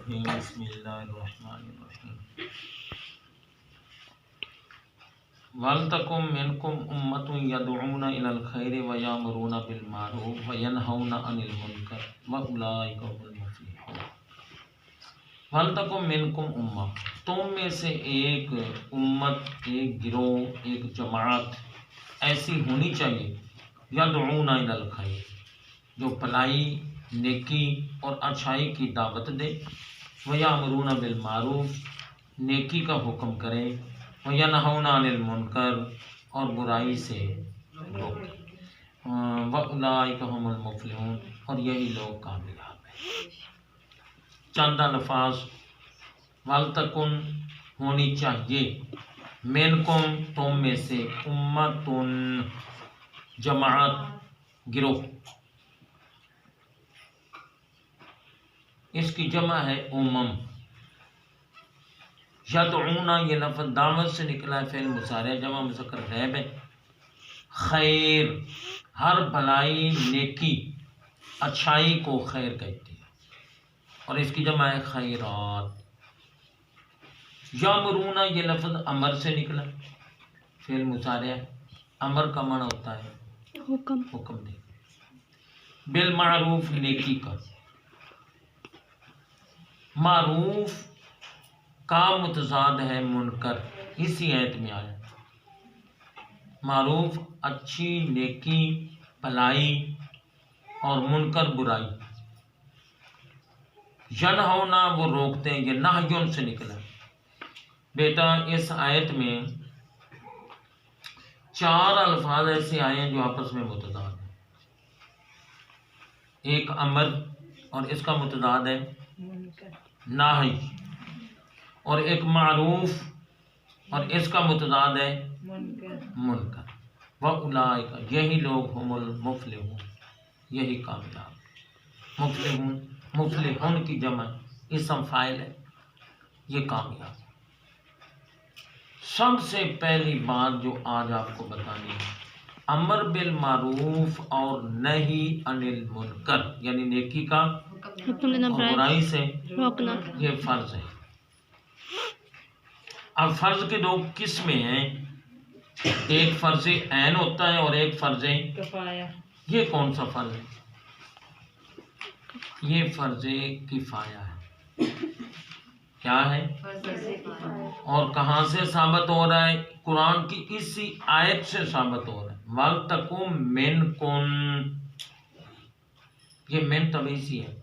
الرجیم بسم اللہ الرحمن الرحیم وَلْتَكُن مِّنكُمْ أُمَّةٌ يَدْعُونَ إِلَى الْخَيْرِ وَيَأْمُرُونَ بِالْمَعْرُوفِ وَيَنْهَوْنَ عَنِ الْمُنكَرِ وَأُولَٰئِكَ هُمُ الْمُفْلِحُونَ۔ وَلْتَكُن مِّنكُمْ أُمَّةٌ، تم میں سے ایک امت، ایک گروہ، ایک جماعت ایسی ہونی چاہیے، یدعون الی الخیر، جو بھلائی، نیکی اور اچھائی کی دعوت دے، ویامرون بالمعروف، نیکی کا حکم کرے، وینہون عن المنکر، اور برائی سے روکے، واولئک هم المفلحون، اور یہی لوگ کامیاب ہیں۔ چند الفاظ، ولتکن ہونی چاہیے، منکم تم میں سے، امتن جماعت، گروہ، اس کی جمع ہے امم۔ یدعون، یہ لفظ دعوت سے نکلا ہے، فعل مضارع جمع مذکر غائب ہے۔ خیر، ہر بھلائی، نیکی، اچھائی کو خیر کہتے ہیں، اور اس کی جمع ہے خیرات۔ یامرون، یہ لفظ امر سے نکلا، فعل مضارع، امر کا معنی ہوتا ہے حکم دے۔ بالمعروف، نیکی کا، معروف کا متضاد ہے منکر، اسی آیت میں آیا۔ معروف اچھی، نیکی، بھلائی، اور منکر برائی۔ ینہونا، وہ روکتے ہیں، یہ نہیون سے نکلا۔ بیٹا اس آیت میں 4 الفاظ ایسے آئے ہیں جو آپس میں متضاد ہیں۔ ایک امر، اور اس کا متضاد ہے ناہی، اور ایک معروف، اور اس کا متضاد ہے منکر۔ وَأُولَٰئِکَ، یہی لوگ ہم المفلحون، یہی کامیاب۔ مفلحون، مفلحون کی جمع اسم فاعل ہے، یہ کامیاب۔ سب سے پہلی بات جو آج آپ کو بتانی ہے، امر بالمعروف اور نہی عن المنکر، یعنی نیکی کا اور برائی سے روکنا، یہ فرض ہے۔ اب فرض کے 2 قسمیں ہیں، ایک فرض عین ہوتا ہے اور ایک فرض کفایہ۔ یہ کون سا فرض ہے؟ یہ فرض کفایہ ہے۔ کیا ہے؟ اور کہاں سے ثابت ہو رہا ہے؟ قرآن کی اسی آیت سے ثابت ہو رہا ہے۔ وَلْتَکُن مِّنکُم، یہ من تبعیضی ہے،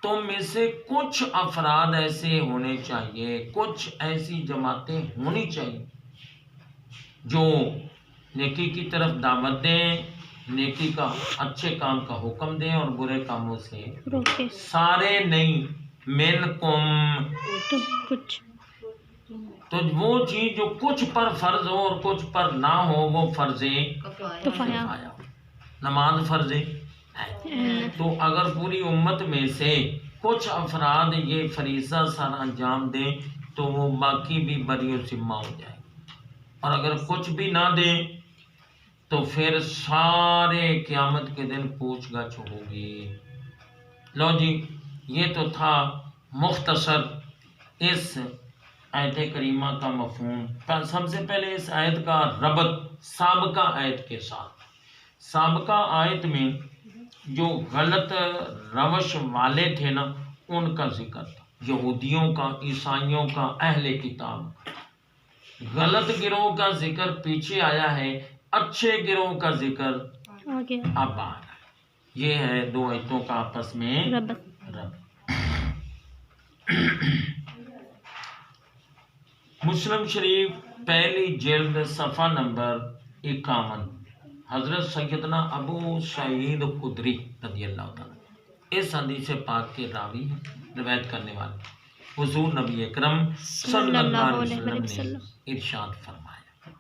تم میں سے کچھ افراد ایسے ہونے چاہیے، کچھ ایسی جماعتیں ہونی چاہیے جو نیکی کی طرف دعوت دیں، نیکی کا، اچھے کام کا حکم دیں اور برے کاموں سے روکیں۔ سارے نہیں، منکم، تو وہ چیز جو کچھ پر فرض ہو اور کچھ پر نہ ہو وہ فرض کفایہ ہو۔ نماز فرض ہے، تو اگر پوری امت میں سے کچھ افراد یہ فریضہ سر انجام دیں تو وہ باقی بھی بری و ذمہ ہو جائے، اور اگر کچھ بھی نہ دیں تو پھر سارے قیامت کے دن پوچھ گچھ ہوگی۔ لو جی، یہ تو تھا مختصر اس آیت کریمہ کا مفہوم۔ سب سے پہلے اس آیت کا ربط سابقہ آیت کے ساتھ۔ سابقہ آیت میں جو غلط روش والے تھے نا، ان کا ذکر تھا، یہودیوں کا، عیسائیوں کا، اہل کتاب کا۔ غلط گروہ کا ذکر پیچھے آیا ہے، اچھے گروہ کا ذکر اب آ رہا ہے۔ یہ ہے 2 آیتوں کا آپس میں ربط۔ مسلم شریف پہلی جلد صفحہ نمبر 51، حضرت سیدنا ابو سعید خدری رضی اللہ تعالیٰ اس حدیث پاک کے راوی ہیں، روایت کرنے والے۔ حضور نبی اکرم صلی اللہ علیہ وسلم نے ارشاد فرمایا،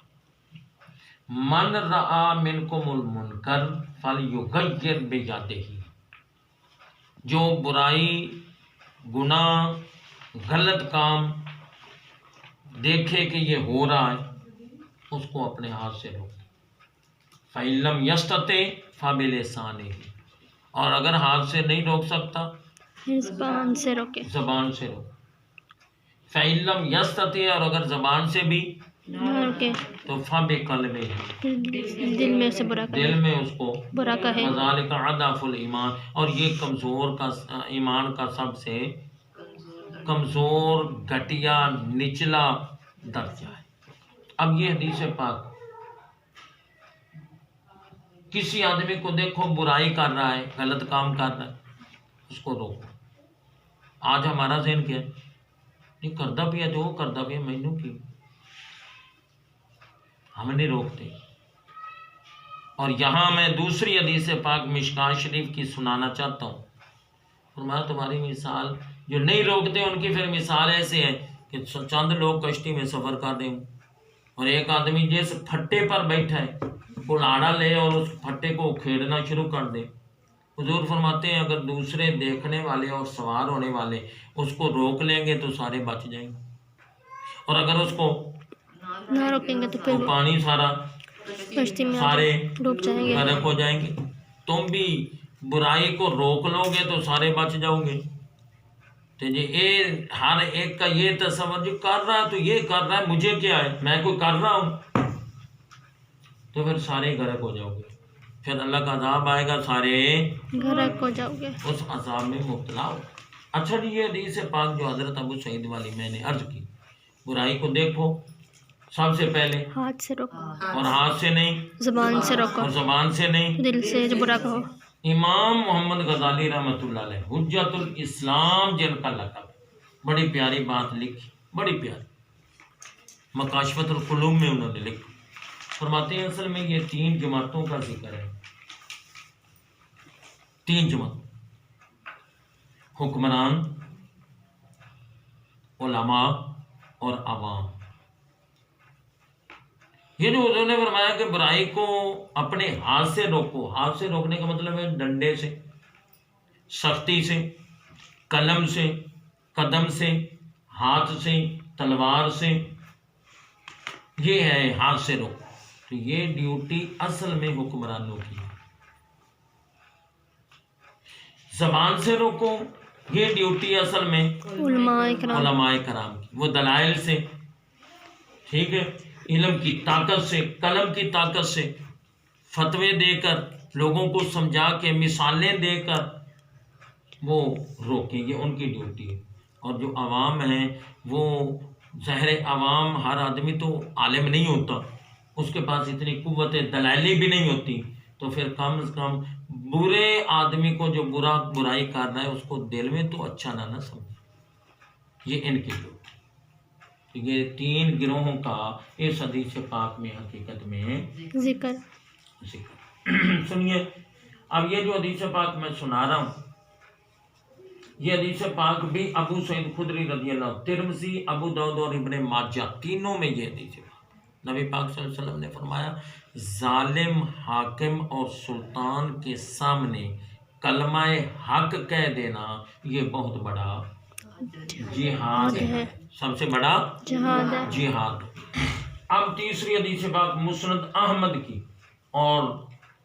من رأى منکم المنکر فلیغیر بیدہ، جو برائی، گناہ، غلط کام دیکھے کہ یہ ہو رہا ہے، اس کو اپنے ہاتھ سے روکے۔ فَإِن لَّمْ يَسْتَطِعْ فَبِلِسَانِهِ، اور اگر ہاتھ سے نہیں روک سکتا زبان سے روکے، زبان سے روکے. فَإِلَّمْ يَسْتَطِعْ، اور اگر زبان سے بھی نہ روکے تو فَبِقَلْبِهِ، دل میں سے برا دل کہے، میں اس کو. برا کہے، وَذَلِكَ عَضَافُ الْإِيمَانِ، اور یہ کمزور کا ایمان کا سب سے کمزور، گھٹیا، نچلا درجہ ہے. اب یہ حدیث پاک، کسی آدمی کو دیکھو برائی کر رہا ہے، غلط کام کر رہا ہے، اس کو روکو. آج ہمارا ذہن کیا ہے؟ یہ کردہ پیا جو کردہ پیا مینوں کی، ہم نہیں روکتے. اور یہاں میں دوسری حدیث پاک مشکاہ شریف کی سنانا چاہتا ہوں. فرمایا تمہاری مثال، جو نہیں روکتے ان کی پھر مثال ایسے ہے کہ چند لوگ کشتی میں سفر کر رہے ہوں اور ایک آدمی جیسے پھٹے پر بیٹھا ہے، کلاڑا لے اور اس پھٹے کو کھیڑنا شروع کر دے. حضور فرماتے ہیں اگر دوسرے دیکھنے والے اور سوار ہونے والے اس کو روک لیں گے تو سارے بچ جائیں گے، اور اگر اس کو نہ روکیں گے تو تو پھر پانی سارا کشتی میں سارے ڈوب جائیں گے. غرق ہو جائیں گے. تم بھی برائی کو روک لو گے تو سارے بچ جاؤ گے. تو یہ ہر ایک کا یہ تصور، جو کر رہا ہے تو یہ کر رہا ہے، مجھے کیا ہے، میں کوئی کر رہا ہوں، تو پھر سارے غرق ہو جاؤ گے. پھر اللہ کا عذاب آئے گا، سارے غرق ہو جاؤ گے. اس عذاب میں مبتلا ہو. اچھا جی، یہ حدیث پاک جو حضرت ابو سعید والی میں نے عرض کی، برائی کو دیکھو سب سے پہلے ہاتھ سے روکو، اور ہاتھ سے نہیں، زبان سے روکو، اور زبان سے نہیں. دل سے جو برا کہو. امام محمد غزالی رحمۃ اللہ علیہ حجت الاسلام جن کا لقب، بڑی پیاری بات لکھی، بڑی پیاری، مکاشفت القلوب میں انہوں نے لکھی. فرماتے ہیں اصل میں یہ 3 جماعتوں کا ذکر ہے. 3 جماعت: حکمران، علماء اور عوام. یہ جو حضور نے فرمایا کہ برائی کو اپنے ہاتھ سے روکو، ہاتھ سے روکنے کا مطلب ہے ڈنڈے سے، سختی سے، قلم سے، قدم سے، ہاتھ سے، تلوار سے، یہ ہے ہاتھ سے روکو. تو یہ ڈیوٹی اصل میں حکمرانوں کی ہے. زبان سے روکو، یہ ڈیوٹی اصل میں علماء کرام کی، وہ دلائل سے، ٹھیک ہے، علم کی طاقت سے، قلم کی طاقت سے، فتوے دے کر، لوگوں کو سمجھا کے، مثالیں دے کر وہ روکیں، یہ ان کی ڈیوٹی ہے. اور جو عوام ہیں وہ ظاہر عوام، ہر آدمی تو عالم نہیں ہوتا، اس کے پاس اتنی قوت دلائلی بھی نہیں ہوتی، تو پھر کم از کم برے آدمی کو جو برائی کر رہا ہے اس کو دل میں تو اچھا نہ سمجھے. یہ ان کی ڈیوٹی. یہ 3 گروہوں کا اس حدیث پاک میں حقیقت میں ذکر. سنیے، اب یہ جو حدیث پاک میں سنا رہا ہوں، یہ حدیث پاک بھی ابو سعید خدری رضی اللہ، ترمذی، ابو داؤد اور ابن ماجہ، تینوں میں یہ حدیث پاک. نبی پاک صلی اللہ علیہ وسلم نے فرمایا ظالم حاکم اور سلطان کے سامنے کلمہ حق کہہ دینا یہ بہت بڑا جہاد ہے، سب سے بڑا جہاد. اب تیسری حدیث پاک مسند احمد کی، اور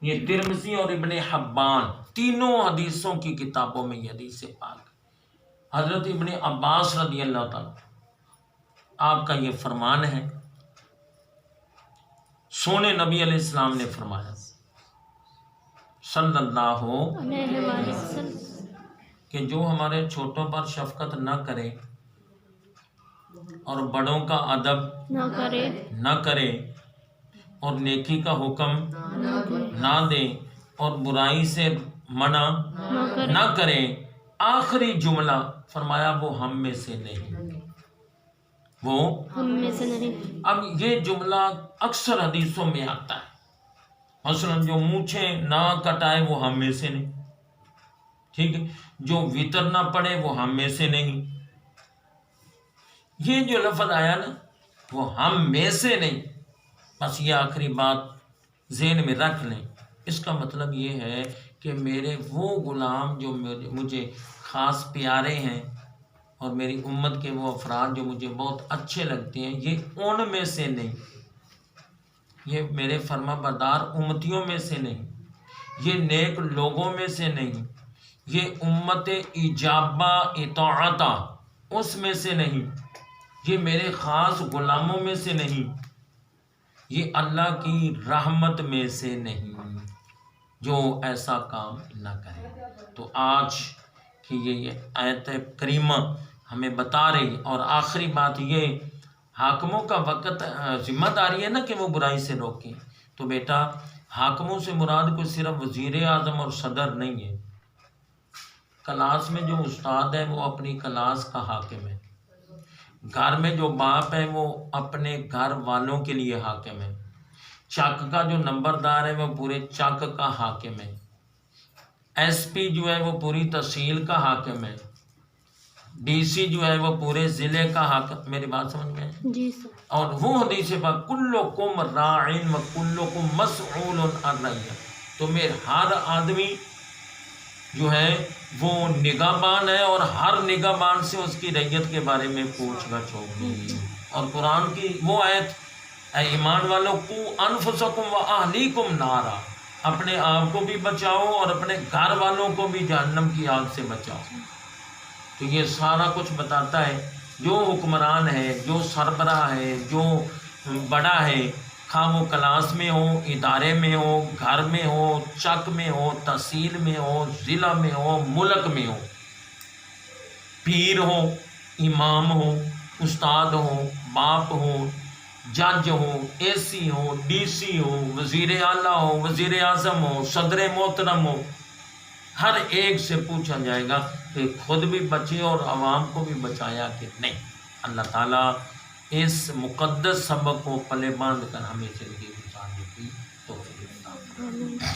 یہ ترمذی اور ابن حبان، تینوں حدیثوں کی کتابوں میں یہ حدیث پاک. حضرت ابن عباس رضی اللہ تعالیٰ، آپ کا یہ فرمان ہے، سونے نبی علیہ السلام نے فرمایا صلی اللہ علیہ وسلم کہ جو ہمارے چھوٹوں پر شفقت نہ کرے اور بڑوں کا ادب نہ کرے اور نیکی کا حکم نہ دے اور برائی سے منع نہ کرے، آخری جملہ فرمایا وہ ہم میں سے نہیں، وہ ہم میں سے نہیں. اب یہ جملہ اکثر حدیثوں میں آتا ہے، مثلا جو مونچھیں نہ کٹائے وہ ہم میں سے نہیں، ٹھیک ہے، جو وطر نہ پڑے وہ ہم میں سے نہیں. یہ جو لفظ آیا نا وہ ہم میں سے نہیں، بس یہ آخری بات ذہن میں رکھ لیں. اس کا مطلب یہ ہے کہ میرے وہ غلام جو مجھے خاص پیارے ہیں اور میری امت کے وہ افراد جو مجھے بہت اچھے لگتے ہیں، یہ ان میں سے نہیں، یہ میرے فرما بردار امتیوں میں سے نہیں، یہ نیک لوگوں میں سے نہیں، یہ امت اجابہ اطاعتہ اس میں سے نہیں، یہ میرے خاص غلاموں میں سے نہیں، یہ اللہ کی رحمت میں سے نہیں جو ایسا کام نہ کرے۔ تو آج کہ یہ آیت کریمہ ہمیں بتا رہی، اور آخری بات یہ، حاکموں کا وقت ذمہ داری ہے نا کہ وہ برائی سے روکیں۔ تو بیٹا حاکموں سے مراد کوئی صرف وزیر اعظم اور صدر نہیں ہے، کلاس میں جو استاد ہے وہ اپنی کلاس کا حاکم ہے، گھر میں جو باپ ہے وہ اپنے گھر والوں کے لیے حاکم ہے، چک کا جو نمبردار ہے وہ پورے چک کا حاکم ہے، ایس پی جو ہے وہ پوری تحصیل کا حاکم ہے، ڈی سی جو ہے وہ پورے ضلع کا حاکم۔ میری بات سمجھ میں ہے؟ جی سر۔ اور وہ حدیث پاک کلکم راعٍ و کلکم مسئول عن رعیہ، تمہیں ہر آدمی جو ہے وہ نگہبان ہے اور ہر نگہبان سے اس کی رعیت کے بارے میں پوچھ گچھ ہوگی۔ اور قرآن کی وہ آیت، اے ایمان والوں قوا انفسکم و اہلیکم نارا، اپنے آپ کو بھی بچاؤ اور اپنے گھر والوں کو بھی جہنم کی آگ سے بچاؤ۔ تو یہ سارا کچھ بتاتا ہے، جو حکمران ہے، جو سربراہ ہے، جو بڑا ہے، خواہ وہ کلاس میں ہو، ادارے میں ہو، گھر میں ہو، چک میں ہو، تحصیل میں ہو، ضلع میں ہو، ملک میں ہو، پیر ہو، امام ہو، استاد ہو، باپ ہو، جج ہو، اے سی ہو، ڈی سی ہو، وزیر اعلیٰ ہو، وزیر اعظم ہو، صدر محترم ہو، ہر ایک سے پوچھا جائے گا کہ خود بھی بچے اور عوام کو بھی بچایا کہ نہیں۔ اللہ تعالیٰ اس مقدس سبق کو پلے باندھ کر ہمیں زندگی گزارنے کی توفیق عطا فرمائے۔